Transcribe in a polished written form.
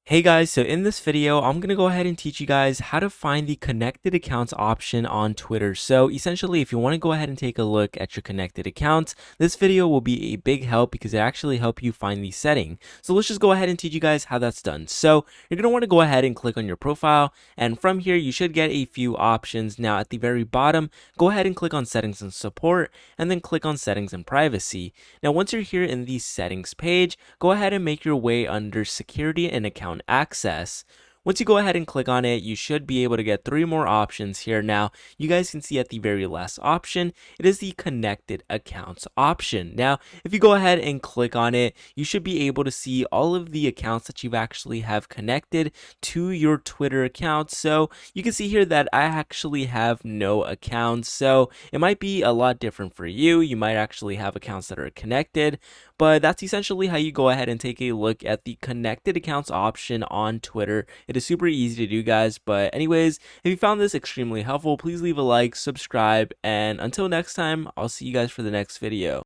Hey guys, so in this video, I'm going to go ahead and teach you guys how to find the connected accounts option on Twitter. So essentially, if you want to go ahead and take a look at your connected accounts, this video will be a big help because it actually helps you find the setting. So let's just go ahead and teach you guys how that's done. So you're going to want to go ahead and click on your profile, and from here, you should get a few options. Now at the very bottom, go ahead and click on settings and support, and then click on settings and privacy. Now once you're here in the settings page, go ahead and make your way under security and account access. Once you go ahead and click on it, you should be able to get three more options here. Now, you guys can see at the very last option, it is the connected accounts option. Now, if you go ahead and click on it, you should be able to see all of the accounts that you actually have connected to your Twitter account. So you can see here that I actually have no accounts. So it might be a lot different for you. You might actually have accounts that are connected, but that's essentially how you go ahead and take a look at the connected accounts option on Twitter. It is super easy to do, guys. But anyways, if you found this extremely helpful, please leave a like, subscribe, and until next time, I'll see you guys for the next video.